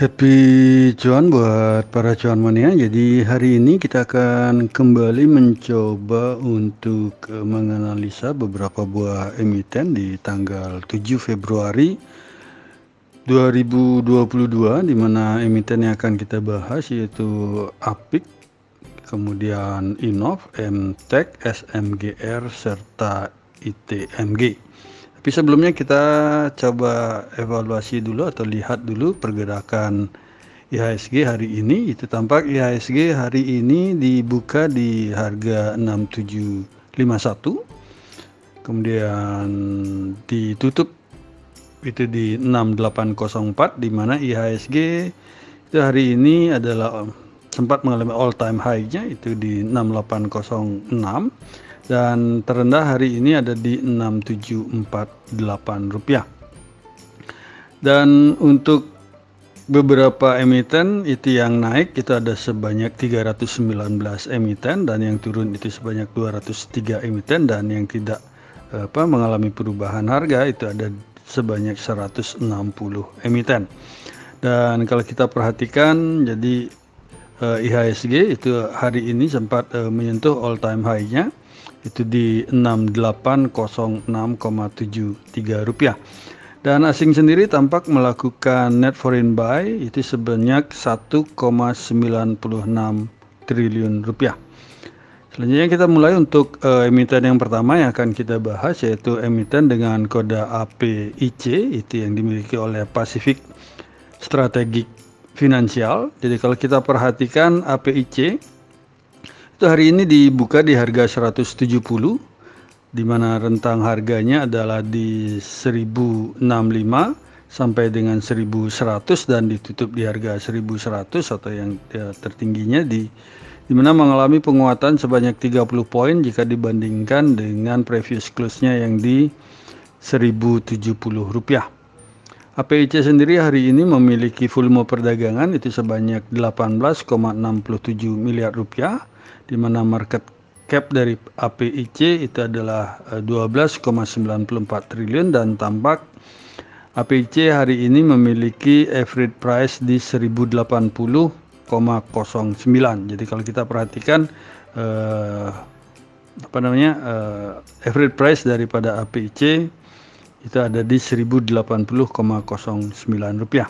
Happy cuan buat para cuan mania. Jadi hari ini kita akan kembali mencoba untuk menganalisa beberapa buah emiten di tanggal 7 Februari 2022, di mana emiten yang akan kita bahas yaitu APIK, kemudian Innov, MTEK, SMGR, serta ITMG. Tapi sebelumnya kita coba evaluasi dulu atau lihat dulu pergerakan IHSG hari ini. Itu tampak IHSG hari ini dibuka di harga 6751, kemudian ditutup itu di 6804, di mana IHSG itu hari ini adalah sempat mengalami all time high-nya itu di 6806, dan terendah hari ini ada di 6748 rupiah. Dan untuk beberapa emiten itu yang naik itu ada sebanyak 319 emiten, dan yang turun itu sebanyak 203 emiten, dan yang tidak mengalami perubahan harga itu ada sebanyak 160 emiten. Dan kalau kita perhatikan, jadi IHSG itu hari ini sempat menyentuh all time high-nya itu di 6806,73 rupiah. Dan asing sendiri tampak melakukan net foreign buy itu sebanyak 1,96 triliun rupiah. Selanjutnya kita mulai untuk emiten yang pertama yang akan kita bahas, yaitu emiten dengan kode APIC, itu yang dimiliki oleh Pacific Strategic Financial. Jadi kalau kita perhatikan APIC itu hari ini dibuka di harga 170, di mana rentang harganya adalah di 1065 sampai dengan 1100, dan ditutup di harga 1100 atau yang tertingginya di mana mengalami penguatan sebanyak 30 poin jika dibandingkan dengan previous close-nya yang di 1070 rupiah. APIC sendiri hari ini memiliki volume perdagangan itu sebanyak 18,67 miliar rupiah, di mana market cap dari APIC itu adalah 12,94 triliun, dan tampak APIC hari ini memiliki average price di 1080,09. Jadi kalau kita perhatikan average price daripada APIC itu ada di 1080,09 rupiah.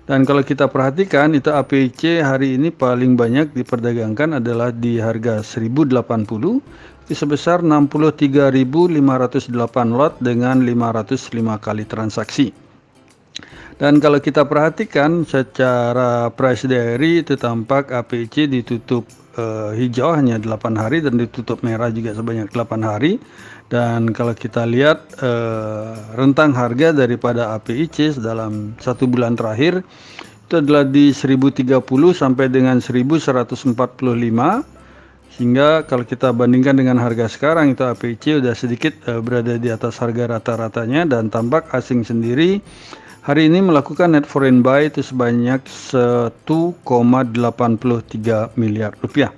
Dan kalau kita perhatikan itu APIC hari ini paling banyak diperdagangkan adalah di harga 1080 itu sebesar 63.508 lot dengan 505 kali transaksi. Dan kalau kita perhatikan secara price diary itu tampak APIC ditutup hijau hanya 8 hari dan ditutup merah juga sebanyak 8 hari. Dan kalau kita lihat rentang harga daripada APIC dalam 1 bulan terakhir itu adalah di 1030 sampai dengan 1145, sehingga kalau kita bandingkan dengan harga sekarang itu APIC sudah sedikit berada di atas harga rata-ratanya. Dan tampak asing sendiri hari ini melakukan net foreign buy itu sebanyak 1,83 miliar rupiah.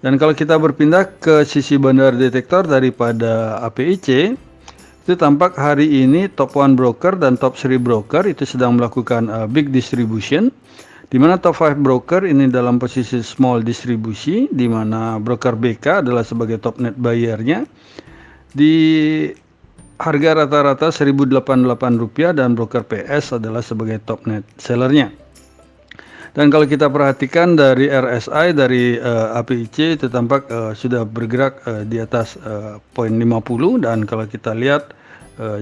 Dan kalau kita berpindah ke sisi bandar detektor daripada APIC, itu tampak hari ini top 1 broker dan top 3 broker itu sedang melakukan big distribution, di mana top 5 broker ini dalam posisi small distribusi, di mana broker BK adalah sebagai top net buyer-nya di harga rata-rata 1.088 rupiah, dan broker PS adalah sebagai top net sellernya. Dan kalau kita perhatikan dari RSI dari APIC itu tampak sudah bergerak di atas poin 50, dan kalau kita lihat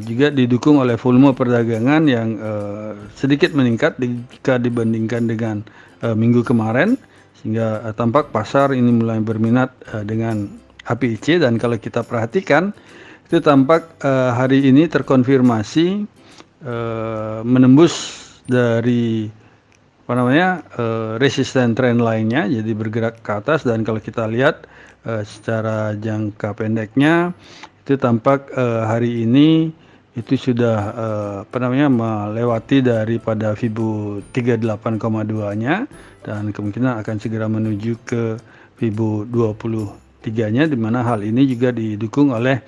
juga didukung oleh volume perdagangan yang sedikit meningkat jika dibandingkan dengan minggu kemarin, sehingga tampak pasar ini mulai berminat dengan APIC. Dan kalau kita perhatikan itu tampak hari ini terkonfirmasi menembus dari resisten trend lainnya, jadi bergerak ke atas. Dan kalau kita lihat secara jangka pendeknya itu tampak hari ini itu sudah melewati daripada Fibo 38,2-nya, dan kemungkinan akan segera menuju ke Fibo 23-nya, di mana hal ini juga didukung oleh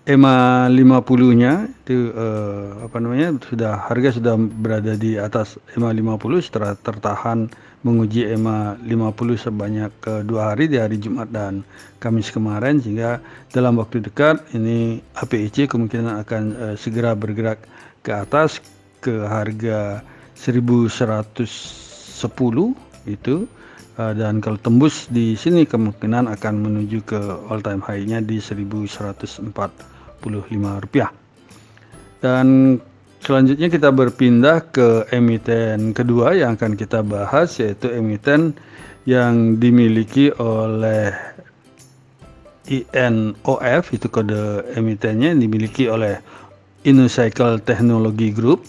EMA 50-nya itu harga sudah berada di atas EMA 50 setelah tertahan menguji EMA 50 sebanyak 2 hari di hari Jumat dan Kamis kemarin, sehingga dalam waktu dekat ini APIC kemungkinan akan segera bergerak ke atas ke harga 1110 itu. Dan kalau tembus di sini kemungkinan akan menuju ke all time high-nya di 1145 rupiah. Dan selanjutnya kita berpindah ke emiten kedua yang akan kita bahas, yaitu emiten yang dimiliki oleh INOF, itu kode emitennya yang dimiliki oleh InnoCycle Technology Group.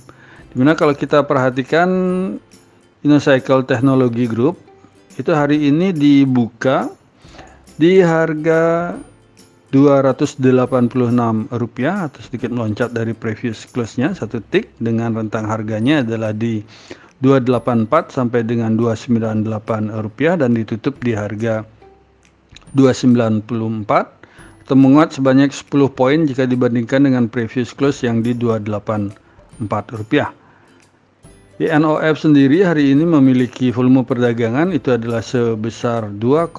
Dimana kalau kita perhatikan InnoCycle Technology Group itu hari ini dibuka di harga Rp286 atau sedikit meloncat dari previous close-nya 1 tick, dengan rentang harganya adalah di 284 sampai dengan 298 rupiah dan ditutup di harga 294 atau menguat sebanyak 10 poin jika dibandingkan dengan previous close yang di 284 rupiah. INOF sendiri hari ini memiliki volume perdagangan itu adalah sebesar 2,13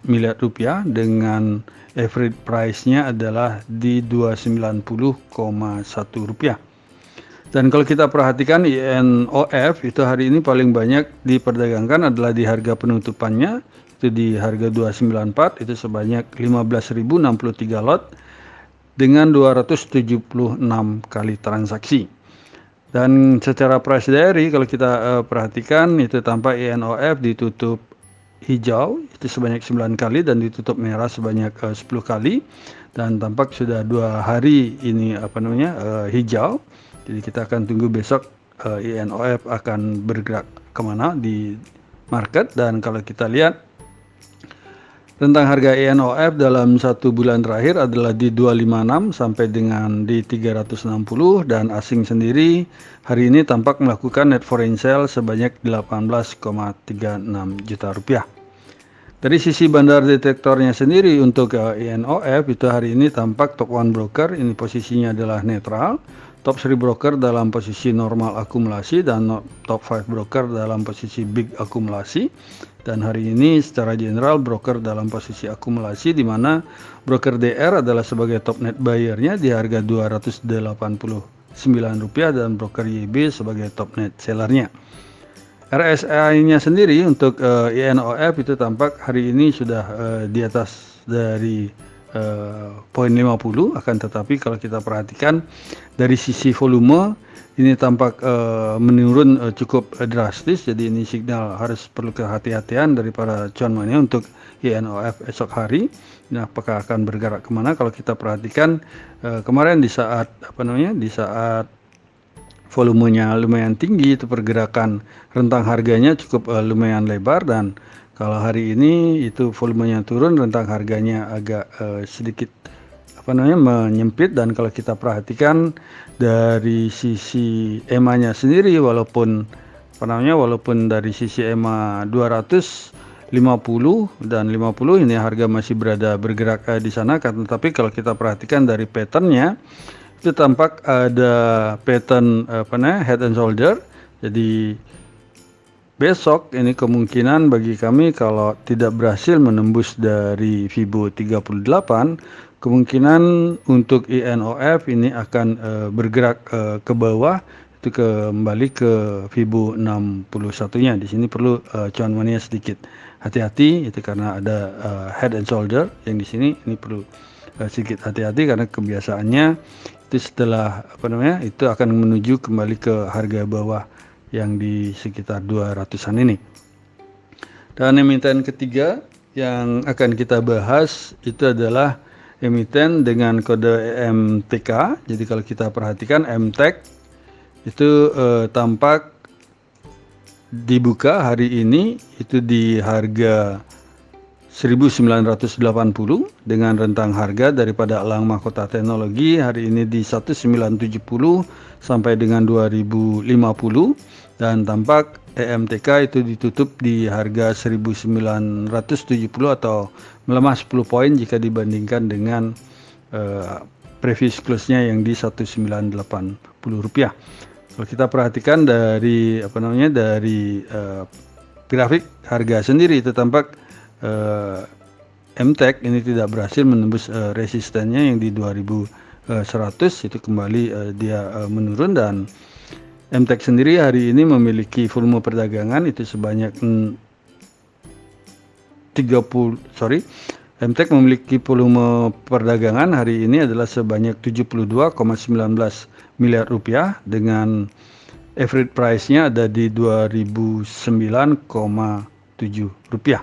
miliar rupiah dengan average price-nya adalah di 290,1 rupiah. Dan kalau kita perhatikan INOF itu hari ini paling banyak diperdagangkan adalah di harga penutupannya, itu di harga 294, itu sebanyak 15.063 lot dengan 276 kali transaksi. Dan secara price diary kalau kita perhatikan itu tampak INOF ditutup hijau itu sebanyak 9 kali dan ditutup merah sebanyak 10 kali, dan tampak sudah 2 hari ini hijau. Jadi kita akan tunggu besok INOF akan bergerak kemana di market. Dan kalau kita lihat rentang harga INOF dalam 1 bulan terakhir adalah di 256 sampai dengan di 360, dan asing sendiri hari ini tampak melakukan net foreign sale sebanyak 18,36 juta rupiah. Dari sisi bandar detektornya sendiri untuk INOF itu hari ini tampak top 1 broker ini posisinya adalah netral, top 3 broker dalam posisi normal akumulasi, dan top 5 broker dalam posisi big akumulasi. Dan hari ini secara general broker dalam posisi akumulasi, di mana broker DR adalah sebagai top net buyer-nya di harga Rp289 dan broker YB sebagai top net seller-nya. RSI-nya sendiri untuk INOF itu tampak hari ini sudah di atas dari poin 50, akan tetapi kalau kita perhatikan dari sisi volume ini tampak menurun cukup drastis. Jadi ini signal harus perlu kehati-hatian dari para cuan mania untuk INOF esok hari. Nah, apakah akan bergerak kemana? Kalau kita perhatikan kemarin di saat volumenya lumayan tinggi, itu pergerakan rentang harganya cukup lumayan lebar, dan kalau hari ini itu volumenya turun, rentang harganya agak sedikit menyempit. Dan kalau kita perhatikan dari sisi EMA-nya sendiri, walaupun dari sisi EMA 250 dan 50 ini harga masih bergerak di sana, tetapi kalau kita perhatikan dari pattern-nya itu tampak ada pattern head and shoulder. Jadi besok ini kemungkinan bagi kami kalau tidak berhasil menembus dari Fibo 38, kemungkinan untuk INOF ini akan bergerak ke bawah, itu kembali ke Fibo 61-nya. Di sini perlu cuan mania sedikit hati-hati, itu karena ada head and shoulder yang di sini, ini perlu sedikit hati-hati karena kebiasaannya itu setelah itu akan menuju kembali ke harga bawah yang di sekitar 200-an ini. Dan emiten ketiga yang akan kita bahas itu adalah emiten dengan kode MTK. Jadi kalau kita perhatikan MTEK itu tampak dibuka hari ini itu di harga 1980 dengan rentang harga daripada Elang Mahkota Teknologi hari ini di 1970 sampai dengan 2050, dan tampak EMTK itu ditutup di harga 1970 atau melemah 10 poin jika dibandingkan dengan previous close-nya yang di 1980 rupiah. Kalau kita perhatikan dari grafik harga sendiri, itu tampak MTEK ini tidak berhasil menembus resistennya yang di 2100, itu kembali dia menurun, dan MTEK sendiri hari ini memiliki volume perdagangan itu sebanyak MTEK memiliki volume perdagangan hari ini adalah sebanyak 72,19 miliar rupiah dengan average price-nya ada di 2009,7 rupiah.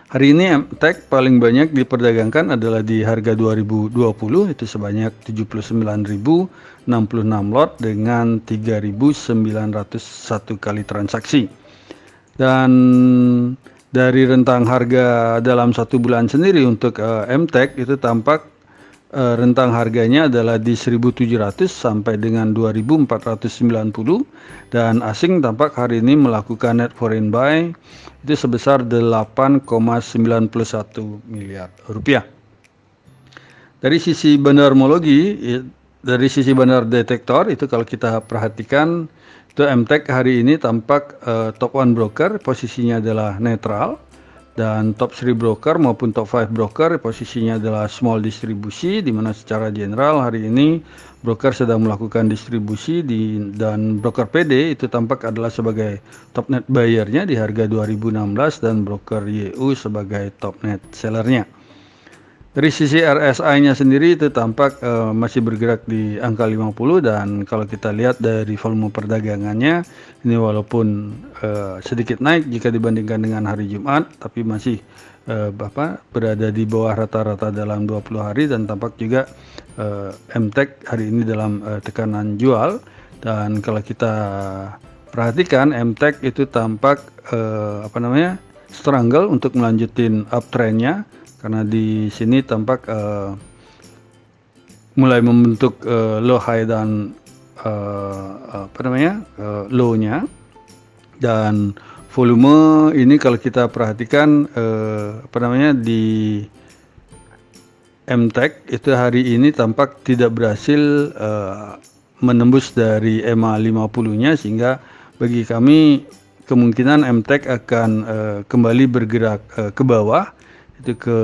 Hari ini MTEK paling banyak diperdagangkan adalah di harga 2020 itu sebanyak 79.066 lot dengan 3.901 kali transaksi. Dan dari rentang harga dalam satu bulan sendiri untuk MTEK itu tampak rentang harganya adalah di 1.700 sampai dengan 2.490, dan asing tampak hari ini melakukan net foreign buy itu sebesar 8,91 miliar rupiah. Dari sisi bandarmologi, dari sisi bandar detektor itu kalau kita perhatikan itu MTEK hari ini tampak top 1 broker posisinya adalah netral, dan top 3 broker maupun top 5 broker posisinya adalah small distribusi, di mana secara general hari ini broker sedang melakukan distribusi dan broker PD itu tampak adalah sebagai top net buyer-nya di harga 2016 dan broker YU sebagai top net seller-nya. Dari sisi RSI-nya sendiri itu tampak masih bergerak di angka 50, dan kalau kita lihat dari volume perdagangannya ini walaupun sedikit naik jika dibandingkan dengan hari Jumat, tapi masih berada di bawah rata-rata dalam 20 hari, dan tampak juga MTEK hari ini dalam tekanan jual. Dan kalau kita perhatikan MTEK itu tampak struggle untuk melanjutin uptrend-nya, karena di sini tampak mulai membentuk low high dan low-nya, dan volume ini kalau kita perhatikan di MTEK itu hari ini tampak tidak berhasil menembus dari EMA 50-nya, sehingga bagi kami kemungkinan MTEK akan kembali bergerak ke bawah itu ke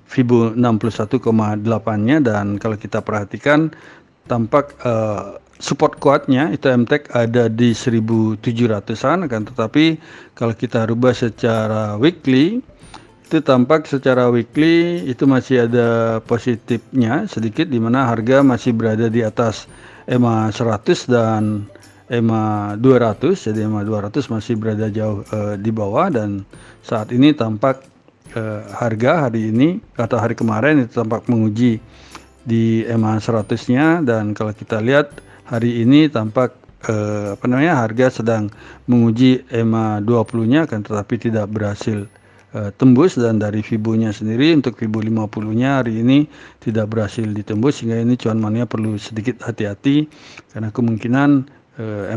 Fibo 61,8-nya, dan kalau kita perhatikan tampak support kuatnya itu MTEK ada di 1700-an, akan tetapi kalau kita rubah secara weekly itu tampak secara weekly itu masih ada positifnya sedikit, di mana harga masih berada di atas EMA 100 dan EMA 200, jadi EMA 200 masih berada jauh di bawah, dan saat ini tampak harga hari ini atau hari kemarin itu tampak menguji di EMA 100-nya, dan kalau kita lihat hari ini tampak harga sedang menguji EMA 20-nya, kan tetapi tidak berhasil tembus, dan dari Fibo-nya sendiri untuk Fibo 50-nya hari ini tidak berhasil ditembus, sehingga ini cuan mania perlu sedikit hati-hati karena kemungkinan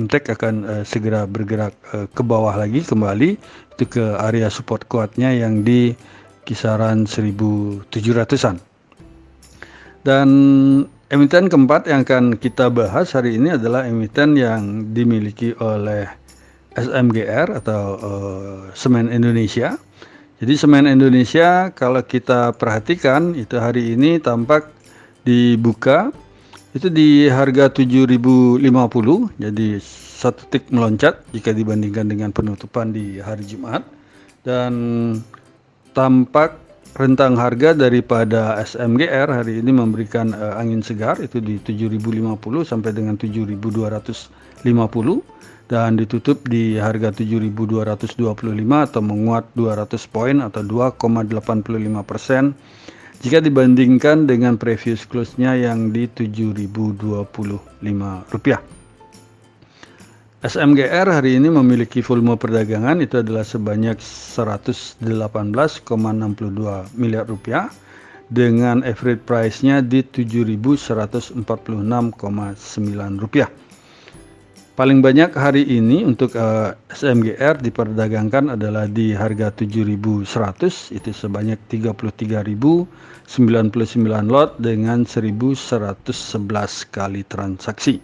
MTEK akan segera bergerak ke bawah lagi kembali itu ke area support kuatnya yang di kisaran 1700-an. Dan emiten keempat yang akan kita bahas hari ini adalah emiten yang dimiliki oleh SMGR atau Semen Indonesia. Jadi Semen Indonesia kalau kita perhatikan itu hari ini tampak dibuka itu di harga 7.050, jadi satu tik meloncat jika dibandingkan dengan penutupan di hari Jumat, dan tampak rentang harga daripada SMGR hari ini memberikan angin segar itu di 7.050 sampai dengan 7.250, dan ditutup di harga 7.225 atau menguat 200 poin atau 2,85% jika dibandingkan dengan previous close-nya yang di 7.025 rupiah. SMGR hari ini memiliki volume perdagangan itu adalah sebanyak 118,62 miliar rupiah dengan average price-nya di 7.146,9 rupiah. Paling banyak hari ini untuk SMGR diperdagangkan adalah di harga 7.100, itu sebanyak 33.099 lot dengan 1.111 kali transaksi.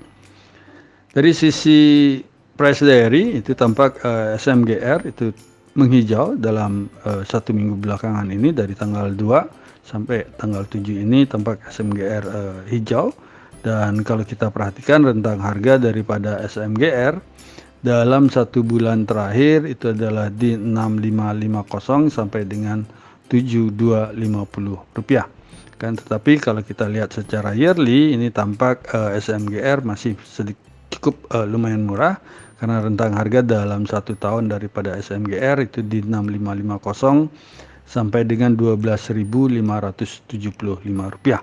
Dari sisi price diary itu tampak SMGR itu menghijau dalam 1 minggu belakangan ini, dari tanggal 2 sampai tanggal 7 ini tampak SMGR hijau. Dan kalau kita perhatikan rentang harga daripada SMGR dalam 1 bulan terakhir itu adalah di 6550 sampai dengan 7250 rupiah. Kan tetapi kalau kita lihat secara yearly ini tampak SMGR masih cukup lumayan murah, karena rentang harga dalam 1 tahun daripada SMGR itu di 6550 sampai dengan 12.575 rupiah.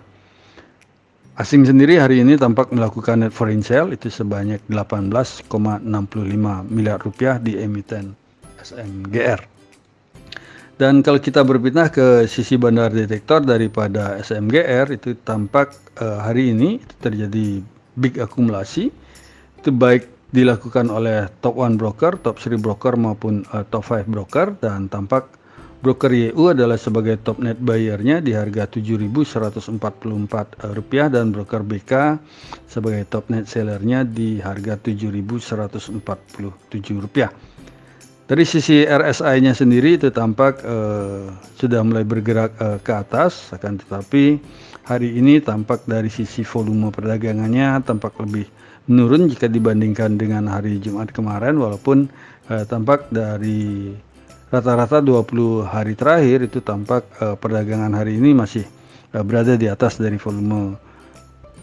Asing sendiri hari ini tampak melakukan net foreign sale itu sebanyak 18,65 miliar rupiah di emiten SMGR. Dan kalau kita berpindah ke sisi bandar detektor daripada SMGR itu tampak hari ini itu terjadi big akumulasi, itu baik dilakukan oleh top 1 broker, top 3 broker maupun top 5 broker, dan tampak broker YU adalah sebagai top net buyer-nya di harga Rp7.144 dan broker BK sebagai top net seller-nya di harga Rp7.147. Dari sisi RSI-nya sendiri itu tampak sudah mulai bergerak ke atas, akan tetapi hari ini tampak dari sisi volume perdagangannya tampak lebih menurun jika dibandingkan dengan hari Jumat kemarin, walaupun tampak dari rata-rata 20 hari terakhir itu tampak perdagangan hari ini masih berada di atas dari volume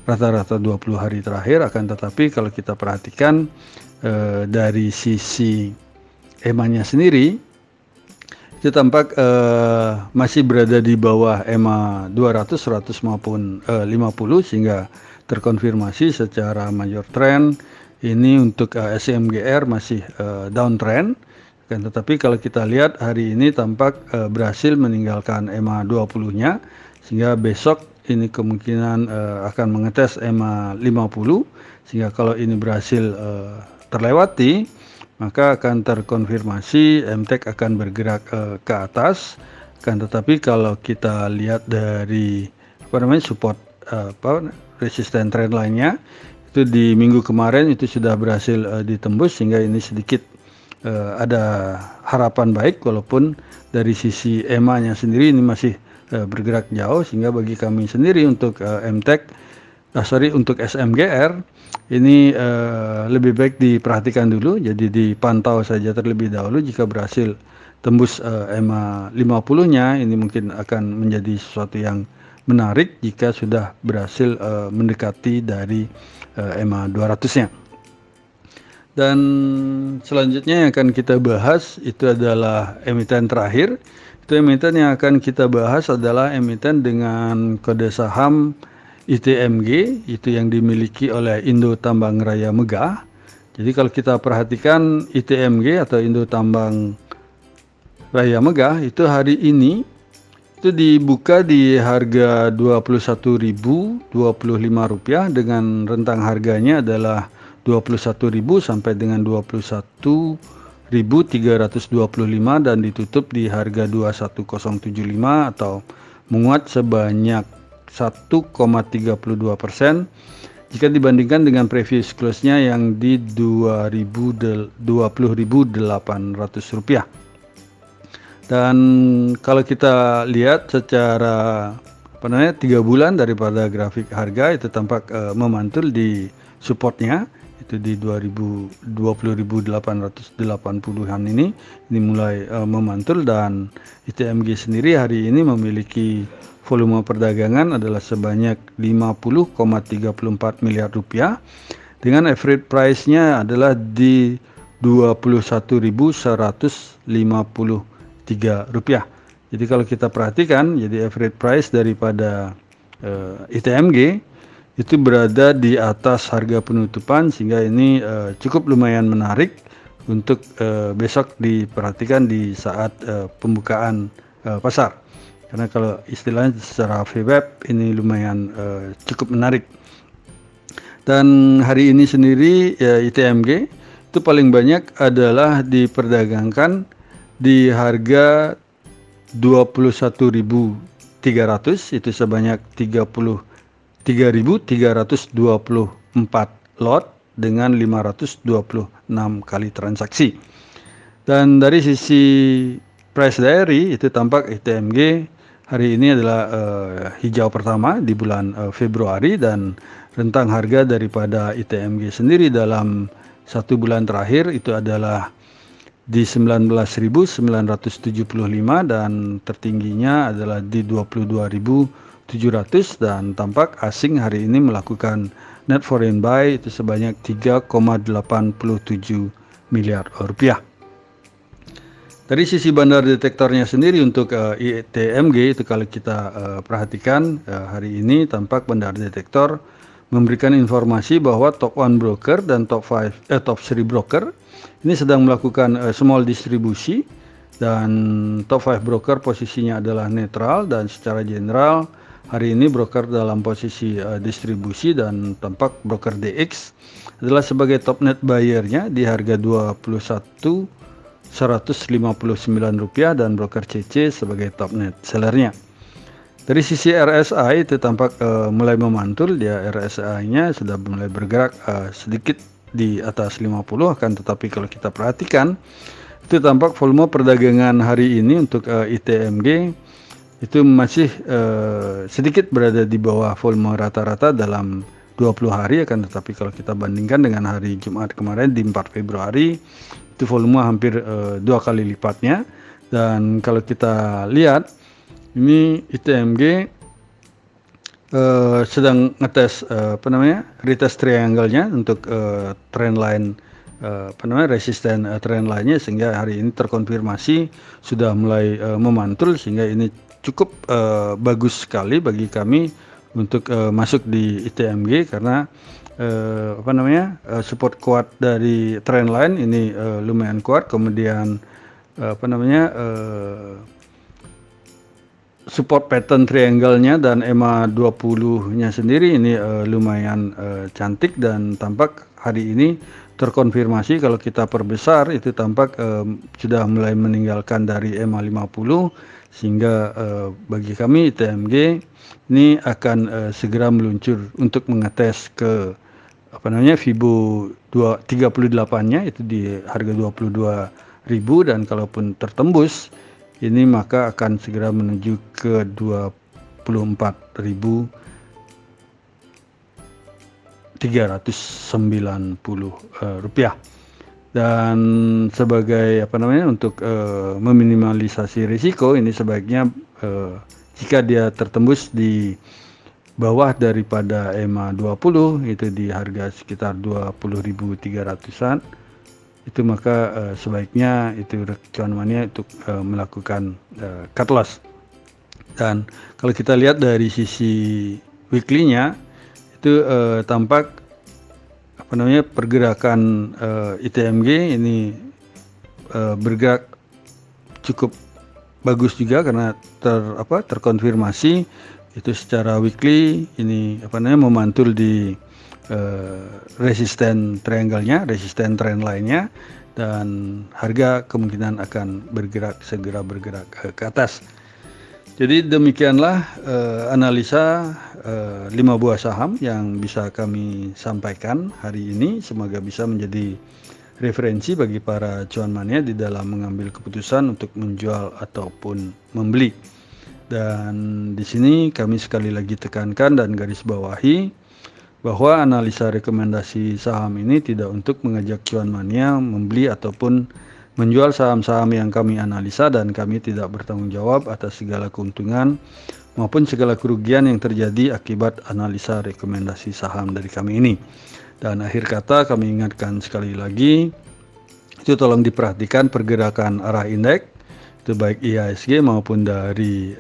rata-rata 20 hari terakhir. Akan tetapi kalau kita perhatikan dari sisi EMA-nya sendiri itu tampak masih berada di bawah EMA 200, 100 maupun 50, sehingga terkonfirmasi secara major trend ini untuk SMGR masih downtrend. Kan, tetapi kalau kita lihat hari ini tampak berhasil meninggalkan EMA 20-nya, sehingga besok ini kemungkinan akan mengetes EMA 50, sehingga kalau ini berhasil terlewati maka akan terkonfirmasi MTEK akan bergerak ke atas. Kan, tetapi kalau kita lihat dari support resisten trend lainnya itu di minggu kemarin itu sudah berhasil ditembus, sehingga ini sedikit ada harapan baik, walaupun dari sisi EMA-nya sendiri ini masih bergerak jauh, sehingga bagi kami sendiri untuk untuk SMGR ini lebih baik diperhatikan dulu, jadi dipantau saja terlebih dahulu. Jika berhasil tembus EMA 50-nya ini mungkin akan menjadi sesuatu yang menarik jika sudah berhasil mendekati dari EMA 200-nya. Dan selanjutnya yang akan kita bahas itu adalah emiten terakhir. Itu emiten yang akan kita bahas adalah emiten dengan kode saham ITMG, itu yang dimiliki oleh Indo Tambang Raya Megah. Jadi kalau kita perhatikan ITMG atau Indo Tambang Raya Megah itu hari ini itu dibuka di harga Rp21.025 dengan rentang harganya adalah 21.000 sampai dengan 21.325 dan ditutup di harga 21.075 atau menguat sebanyak 1,32% jika dibandingkan dengan previous close-nya yang di Rp20.800. Dan kalau kita lihat secara 3 bulan daripada grafik harga itu tampak memantul di supportnya itu di 20.880-an ini mulai memantul, dan ITMG sendiri hari ini memiliki volume perdagangan adalah sebanyak 50,34 miliar rupiah dengan average price-nya adalah di Rp21.153. Jadi kalau kita perhatikan, jadi average price daripada ITMG itu berada di atas harga penutupan, sehingga ini cukup lumayan menarik untuk besok diperhatikan di saat pembukaan pasar. Karena kalau istilahnya secara VWAP ini lumayan cukup menarik. Dan hari ini sendiri ya ITMG itu paling banyak adalah diperdagangkan di harga 21.300, itu sebanyak 33.324 lot dengan 526 kali transaksi. Dan dari sisi price diary itu tampak ITMG hari ini adalah hijau pertama di bulan Februari, dan rentang harga daripada ITMG sendiri dalam 1 bulan terakhir itu adalah di 19.975 dan tertingginya adalah di 22.700, dan tampak asing hari ini melakukan net foreign buy itu sebanyak 3,87 miliar rupiah. Dari sisi bandar detektornya sendiri untuk ITMG itu kalau kita perhatikan hari ini tampak bandar detektor memberikan informasi bahwa top 1 broker dan top 3 broker ini sedang melakukan small distribusi, dan top 5 broker posisinya adalah netral, dan secara general hari ini broker dalam posisi distribusi, dan tampak broker DX adalah sebagai top net buyer-nya di harga 21.159 rupiah, dan broker CC sebagai top net sellernya. Dari sisi RSI itu tampak mulai memantul, dia RSI-nya sudah mulai bergerak sedikit di atas 50, akan tetapi kalau kita perhatikan itu tampak volume perdagangan hari ini untuk ITMG itu masih sedikit berada di bawah volume rata-rata dalam 20 hari, akan tetapi kalau kita bandingkan dengan hari Jumat kemarin di 4 Februari itu volume hampir 2 kali lipatnya. Dan kalau kita lihat ini ITMG sedang ngetes retest triangle-nya untuk trend line resisten trend line-nya, sehingga hari ini terkonfirmasi sudah mulai memantul, sehingga ini cukup bagus sekali bagi kami untuk masuk di ITMG karena support kuat dari trend line ini lumayan kuat, kemudian support pattern triangle-nya dan EMA 20-nya sendiri ini lumayan cantik, dan tampak hari ini terkonfirmasi kalau kita perbesar itu tampak sudah mulai meninggalkan dari EMA 50, sehingga bagi kami ITMG ini akan segera meluncur untuk mengetes ke Fibo 38-nya itu di harga 22.000, dan kalaupun tertembus ini maka akan segera menuju ke 24.390 rupiah. Dan sebagai untuk meminimalisasi risiko ini sebaiknya jika dia tertembus di bawah daripada EMA 20 itu di harga sekitar 20.300-an, itu maka sebaiknya itu cuan mania untuk melakukan cut loss. Dan kalau kita lihat dari sisi weekly-nya itu tampak pergerakan ITMG ini bergerak cukup bagus juga karena terkonfirmasi itu secara weekly ini memantul di resisten triangle-nya, resisten trend line-nya, dan harga kemungkinan akan segera bergerak ke atas. Jadi demikianlah analisa 5 buah saham yang bisa kami sampaikan hari ini. Semoga bisa menjadi referensi bagi para cuan mania di dalam mengambil keputusan untuk menjual ataupun membeli. Dan di sini kami sekali lagi tekankan dan garis bawahi bahwa analisa rekomendasi saham ini tidak untuk mengajak cuan mania membeli ataupun menjual saham-saham yang kami analisa, dan kami tidak bertanggung jawab atas segala keuntungan maupun segala kerugian yang terjadi akibat analisa rekomendasi saham dari kami ini. Dan akhir kata kami ingatkan sekali lagi, itu tolong diperhatikan pergerakan arah indeks, itu baik IHSG maupun dari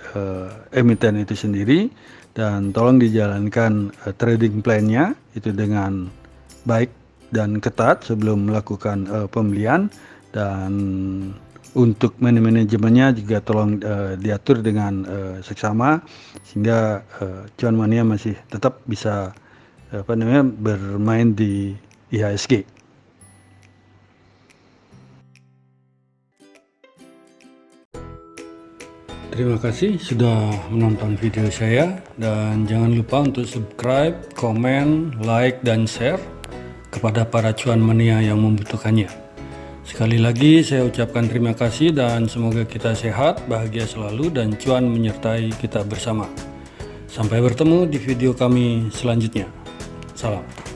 emiten itu sendiri, dan tolong dijalankan trading plan-nya itu dengan baik dan ketat sebelum melakukan pembelian, dan untuk manajemennya juga tolong diatur dengan seksama sehingga cuan mania masih tetap bisa bermain di IHSG. Terima kasih sudah menonton video saya, dan jangan lupa untuk subscribe, komen, like, dan share kepada para cuan mania yang membutuhkannya. Sekali lagi saya ucapkan terima kasih dan semoga kita sehat, bahagia selalu, dan cuan menyertai kita bersama. Sampai bertemu di video kami selanjutnya. Salam.